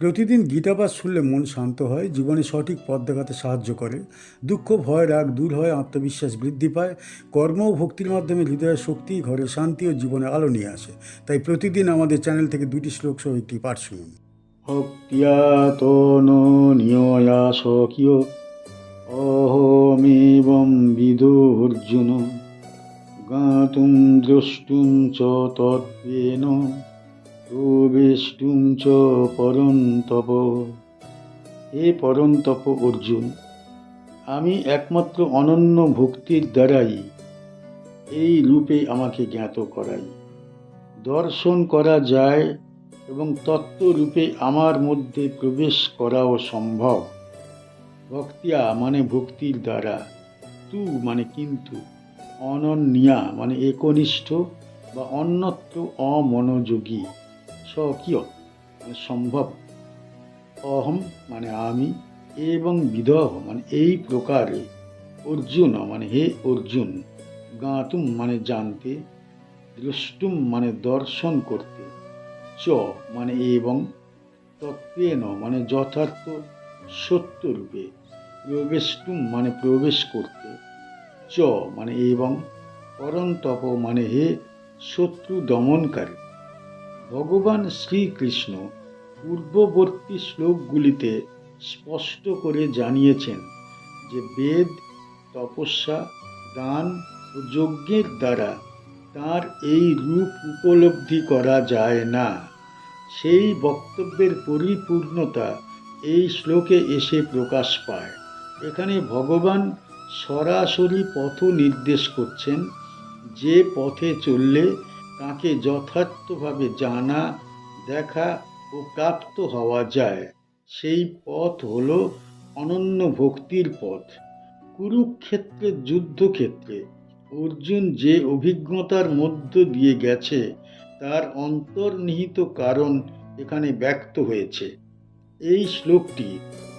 প্রতিদিন গীতাপাঠ শুনলে মন শান্ত হয়, জীবনে সঠিক পথ দেখাতে সাহায্য করে। দুঃখ, ভয়, রাগ দূর হয়, আত্মবিশ্বাস বৃদ্ধি পায়। কর্ম ও ভক্তির মাধ্যমে হৃদয়ের শক্তি, ঘরে শান্তি ও জীবনে আলো নিয়ে আসে। তাই প্রতিদিন আমাদের চ্যানেল থেকে 2টি শ্লোক সহ একটি পাঠ শুনুন। ভক্তিয়া তো নিয়য়া স্বকীয় অহমেবং বিদো অর্জুন জ্ঞাতুম দ্রষ্টুম চ তত্ত্বেন প্রবেষ্টুম চ পরন্তপ। হে পরন্তপ অর্জুন, আমি একমাত্র অনন্য ভক্তির দ্বারাই এই রূপে আমাকে জ্ঞাত করাই, দর্শন করা যায় এবং তত্ত্বরূপে আমার মধ্যে প্রবেশ করাও সম্ভব। ভক্তিয়া মানে ভক্তির দ্বারা, তু মানে কিন্তু, অনন্যা মানে একনিষ্ঠ বা অন্যত্র অমনোযোগী, স্বকীয় মানে সম্ভব, অহম মানে আমি, এবং বিদহ মানে এই প্রকারে, অর্জুন মানে হে অর্জুন, জ্ঞাতুম মানে জানতে, দ্রষ্টুম মানে দর্শন করতে, চ মানে এবং, তত্ত্বেন মানে যথার্থ সত্যরূপে, প্রবেষ্টুম মানে প্রবেশ করতে, চ মানে এবং, পরন্তপ মানে হে শত্রু দমনকারী। ভগবান শ্রীকৃষ্ণ পূর্ববর্তী শ্লোকগুলিতে স্পষ্ট করে জানিয়েছেন যে বেদ, তপস্যা, দান ও যজ্ঞের দ্বারা তাঁর এই রূপ উপলব্ধি করা যায় না। সেই বক্তব্যের পরিপূর্ণতা এই শ্লোকে এসে প্রকাশ পায়। এখানে ভগবান সরাসরি পথ নির্দেশ করছেন, যে পথে চললে তাকে যথার্থভাবে জানা, দেখা ও প্রাপ্ত হওয়া যায়। সেই পথ হল অনন্য ভক্তির পথ। কুরুক্ষেত্রের যুদ্ধক্ষেত্রে অর্জুন যে অভিজ্ঞতার মধ্য দিয়ে গেছে তার অন্তর্নিহিত কারণ এখানে ব্যক্ত হয়েছে। এই শ্লোকটি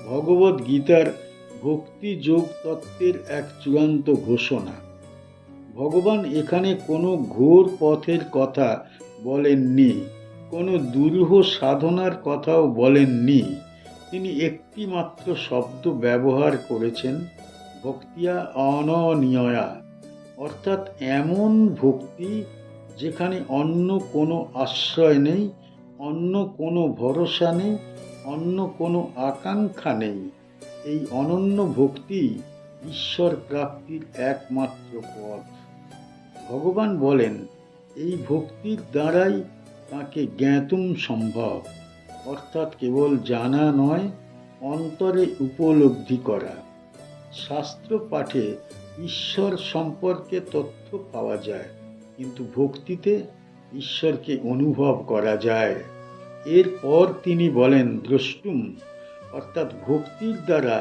ভগবদ গীতার ভক্তি যোগ তত্ত্বের এক চূড়ান্ত ঘোষণা। ভগবান এখানে কোনো ঘোর পথের কথা বলেননি, কোনো দুরূহ সাধনার কথাও বলেননি। তিনি একটি মাত্র শব্দ ব্যবহার করেছেন, ভক্তিয়া অনন্যয়া, অর্থাৎ এমন ভক্তি যেখানে অন্য কোনো আশ্রয় নেই, অন্য কোনো ভরসা নেই, অন্য কোনো আকাঙ্ক্ষা নেই। এই অনন্য ভক্তি ঈশ্বর প্রাপ্তির একমাত্র পথ। ভগবান বলেন, এই ভক্তির দ্বারাই তাকে জ্ঞাতুম সম্ভব, অর্থাৎ কেবল জানা নয়, অন্তরে উপলব্ধি করা। শাস্ত্র পাঠে ঈশ্বর সম্পর্কে তথ্য পাওয়া যায়, কিন্তু ভক্তিতে ঈশ্বরকে অনুভব করা যায়। এরপর তিনি বলেন দ্রষ্টুম, অর্থাৎ ভক্তির দ্বারা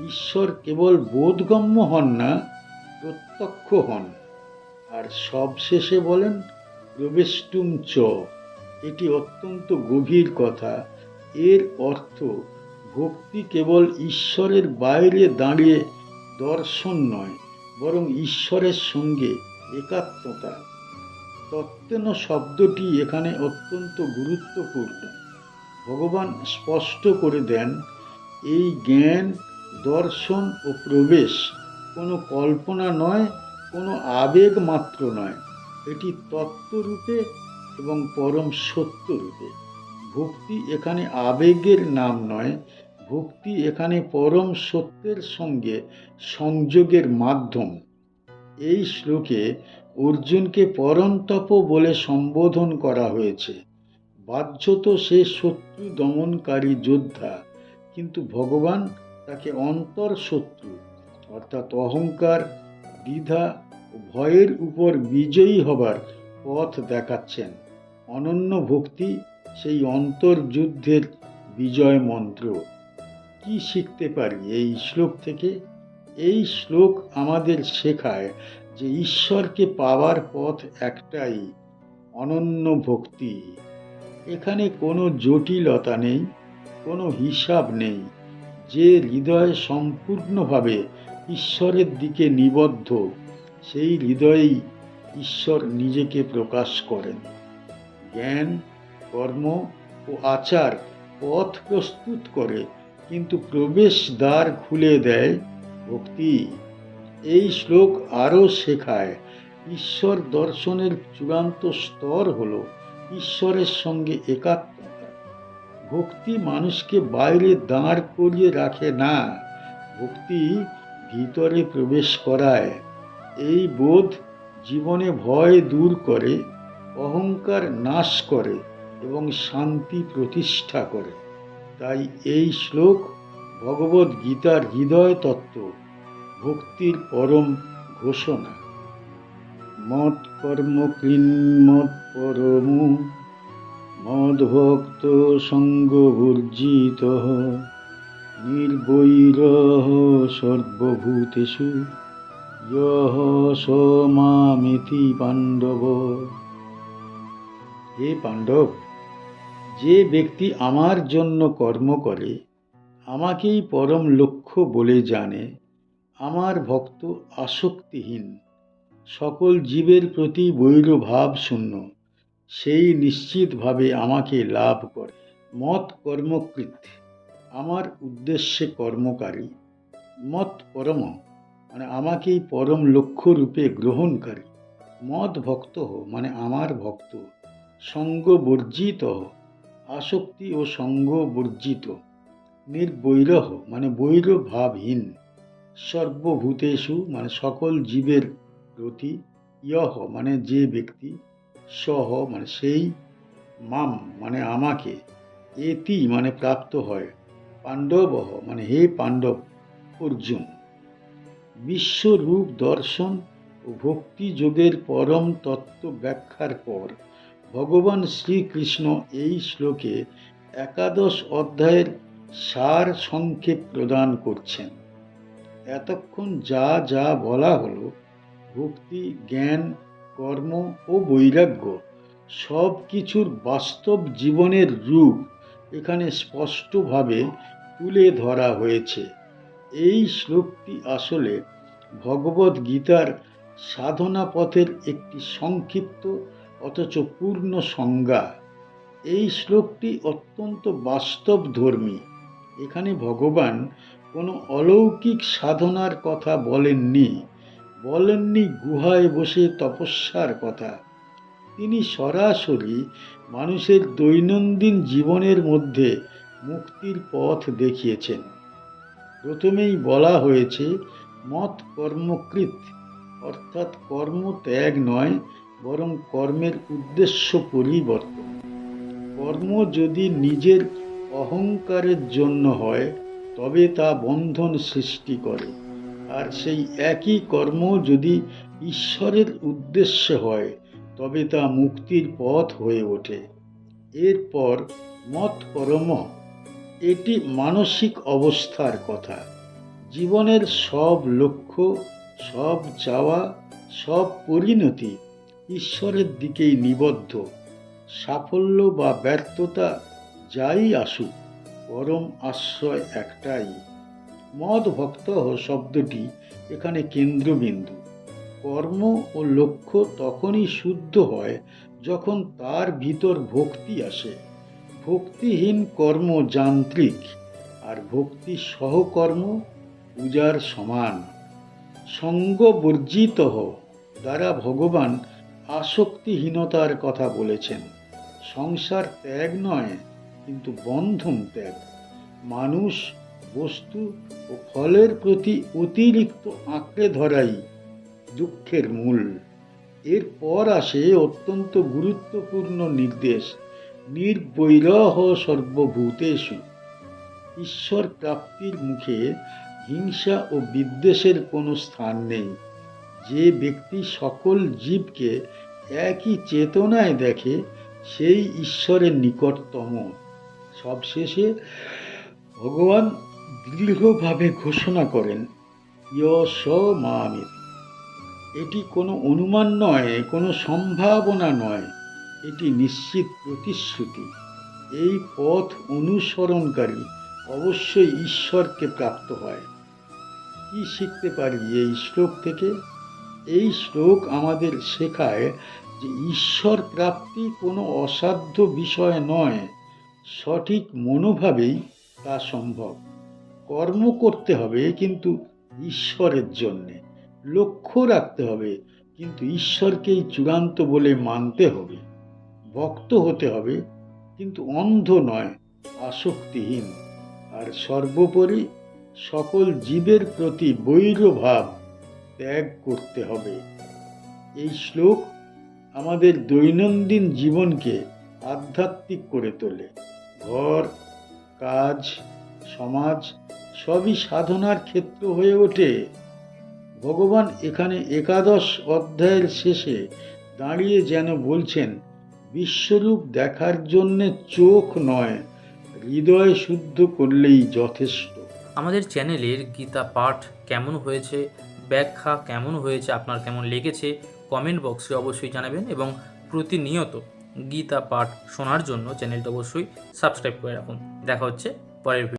ঈশ্বর কেবল বোধগম্য হন না, প্রত্যক্ষ হন। আর সবশেষে বলেন প্রবেষ্টুম চ। এটি অত্যন্ত গভীর কথা। এর অর্থ ভক্তি কেবল ঈশ্বরের বাইরে দাঁড়িয়ে দর্শন নয়, বরং ঈশ্বরের সঙ্গে একাত্মতা। তত্ত্বেন শব্দটি এখানে অত্যন্ত গুরুত্বপূর্ণ। ভগবান স্পষ্ট করে দেন, এই জ্ঞান, দর্শন ও প্রবেশ কোনো কল্পনা নয়, কোনো আবেগ মাত্র নয়, এটি তত্ত্বরূপে এবং পরম সত্যরূপে। ভক্তি এখানে আবেগের নাম নয়, ভক্তি এখানে পরম সত্যের সঙ্গে সংযোগের মাধ্যম। এই শ্লোকে অর্জুনকে পরন্তপ বলে সম্বোধন করা হয়েছে। বাহ্যত সে শত্রু দমনকারী যোদ্ধা, কিন্তু ভগবান তাকে অন্তর শত্রু অর্থাৎ অহংকার, দ্বিধা ও ভয়ের উপর বিজয়ী হবার পথ দেখাচ্ছেন। অনন্য ভক্তি সেই অন্তর্যুদ্ধের বিজয় মন্ত্র। কি শিখতে পারি এই শ্লোক থেকে? এই শ্লোক আমাদের শেখায় যে ঈশ্বরকে পাওয়ার পথ একটাই, অনন্য ভক্তি। এখানে কোনো জটিলতা নেই, কোনো হিসাব নেই। যে হৃদয় সম্পূর্ণভাবে ঈশ্বরের দিকে নিবদ্ধ, সেই হৃদয়েই ঈশ্বর নিজেকে প্রকাশ করেন। জ্ঞান, কর্ম ও আচার পথ প্রস্তুত করে, কিন্তু প্রবেশ দ্বার খুলে দেয় ভক্তি। এই শ্লোক আরও শেখায় ঈশ্বর দর্শনের চূড়ান্ত স্তর হল ঈশ্বরের সঙ্গে একাত্মতা। ভক্তি মানুষকে বাইরে দাঁড় করিয়ে রাখে না, ভক্তি ভিতরে প্রবেশ করায়। এই বোধ জীবনে ভয় দূর করে, অহংকার নাশ করে এবং শান্তি প্রতিষ্ঠা করে। তাই এই শ্লোক ভগবদ্ গীতার হৃদয় তত্ত্ব, ভক্তির পরম ঘোষণা। মৎ কর্ম কৃন্মৎ পরমু মদ্ভক্ত সঙ্গবর্জিত নির্বৈরঃ সর্বভূতেষু ইয়ঃ স মামেতি পাণ্ডব। হে পাণ্ডব, যে ব্যক্তি আমার জন্য কর্ম করে, আমাকেই পরম লক্ষ্য বলে জানে, আমার ভক্ত আসক্তিহীন, সকল জীবের প্রতি বৈরভাব শূন্য, সেই নিশ্চিতভাবে আমাকে লাভ করে। মৎ কর্মকৃত, আমার উদ্দেশ্যে কর্মকারী। মৎ পরম, মানে আমাকেই পরম লক্ষ্য রূপে গ্রহণকারী। মদ ভক্ত, মানে আমার ভক্ত। সঙ্গ বর্জিত, আসক্তি ও সঙ্গ বর্জিত। নির্বৈরহ, মানে বৈরভাবহীন। সর্বভূতেষু, মানে সকল জীবের প্রতি। ইয়হ, মানে যে ব্যক্তি। সহ, মানে সেই। মাম, মানে আমাকে। এতি, মানে প্রাপ্ত হয়। পাণ্ডবহ, মানে হে পাণ্ডব অর্জুন। বিশ্বরূপ দর্শন ও ভক্তি যোগের পরম তত্ত্ব ব্যাখ্যার পর ভগবান শ্রীকৃষ্ণ এই শ্লোকে 11 অধ্যায়ের সার সংক্ষেপ প্রদান করছেন। এতক্ষণ যা যা বলা হলো, ভক্তি, জ্ঞান, কর্ম ও বৈরাগ্য, সব কিছুর বাস্তব জীবনের রূপ এখানে স্পষ্টভাবে তুলে ধরা হয়েছে। এই শ্লোকটি আসলে ভগবদ্ গীতার সাধনা পথের একটি সংক্ষিপ্ত অথচ পূর্ণ সংজ্ঞা। এই শ্লোকটি অত্যন্ত বাস্তবধর্মী। এখানে ভগবান কোনো অলৌকিক সাধনার কথা বলেননি গুহায় বসে তপস্যার কথা। তিনি সরাসরি মানুষের দৈনন্দিন জীবনের মধ্যে মুক্তির পথ দেখিয়েছেন। প্রথমেই বলা হয়েছে মৎ কর্মকৃত, অর্থাৎ কর্ম ত্যাগ নয়, বরং কর্মের উদ্দেশ্য পরিবর্তন। কর্ম যদি নিজের অহংকারের জন্য হয়, তবে তা বন্ধন সৃষ্টি করে, আর সেই একই কর্ম যদি ঈশ্বরের উদ্দেশ্যে হয়, তবে তা মুক্তির পথ হয়ে ওঠে। এরপর মৎ পরম, এটি মানসিক অবস্থার কথা। জীবনের সব লক্ষ্য, সব চাওয়া, সব পরিণতি ঈশ্বরের দিকেই নিবদ্ধ। সাফল্য বা ব্যর্থতা যাই আসুক, পরম আশ্রয় একটাই। মদ ভক্ত শব্দটি এখানে কেন্দ্রবিন্দু। কর্ম ও লক্ষ্য তখনই শুদ্ধ হয় যখন তার ভিতর ভক্তি আসে। ভক্তিহীন কর্ম যান্ত্রিক, আর ভক্তি সহকর্ম পূজার সমান। সঙ্গ বর্জিত দ্বারা ভগবান আসক্তিহীনতার কথা বলেছেন। সংসার ত্যাগ নয়, কিন্তু বন্ধন ত্যাগ। মানুষ, বস্তু ও ফলের প্রতি অতিরিক্ত আঁকড়ে ধরাই দুঃখের মূল। এরপর আসে অত্যন্ত গুরুত্বপূর্ণ নির্দেশ, নির্বৈরঃ সর্বভূতেষু। ঈশ্বর প্রাপ্তির মুখে হিংসা ও বিদ্বেষের কোনো স্থান নেই। যে ব্যক্তি সকল জীবকে একই চেতনায় দেখে, সেই ঈশ্বরের নিকটতম। সবশেষে ভগবান দৃঢ়ভাবে ঘোষণা করেন, ইয়ঃ স মামেতি। এটি কোনো অনুমান নয়, কোনো সম্ভাবনা নয়, এটি নিশ্চিত প্রতিশ্রুতি। এই পথ অনুসরণকারী অবশ্যই ঈশ্বরকে প্রাপ্ত হয়। কি শিখতে পারি এই শ্লোক থেকে? এই শ্লোক আমাদের শেখায় যে ঈশ্বর প্রাপ্তি কোনো অসাধ্য বিষয় নয়, সঠিক মনোভাবেই তা সম্ভব। কর্ম করতে হবে কিন্তু ঈশ্বরের জন্যে, লক্ষ্য রাখতে হবে কিন্তু ঈশ্বরকেই চূড়ান্ত বলে মানতে হবে। ভক্ত হতে হবে কিন্তু অন্ধ নয়, আসক্তিহীন। আর সর্বোপরি সকল জীবের প্রতি বৈরভাব ত্যাগ করতে হবে। এই শ্লোক আমাদের দৈনন্দিন জীবনকে আধ্যাত্মিক করে তোলে। ঘর, কাজ, সমাজ সবই সাধনার ক্ষেত্র হয়ে ওঠে। ভগবান এখানে একাদশ অধ্যায়ের শেষে দাঁড়িয়ে যেন বলছেন, বিশ্বরূপ দেখার জন্যে চোখ নয়, হৃদয় শুদ্ধ করলেই যথেষ্ট। আমাদের চ্যানেলের গীতা পাঠ কেমন হয়েছে, ব্যাখ্যা কেমন হয়েছে, আপনার কেমন লেগেছে কমেন্ট বক্সে অবশ্যই জানাবেন, এবং প্রতিনিয়ত গীতা পাঠ শোনার জন্য চ্যানেলটা অবশ্যই সাবস্ক্রাইব করে রাখুন। দেখা হচ্ছে পরের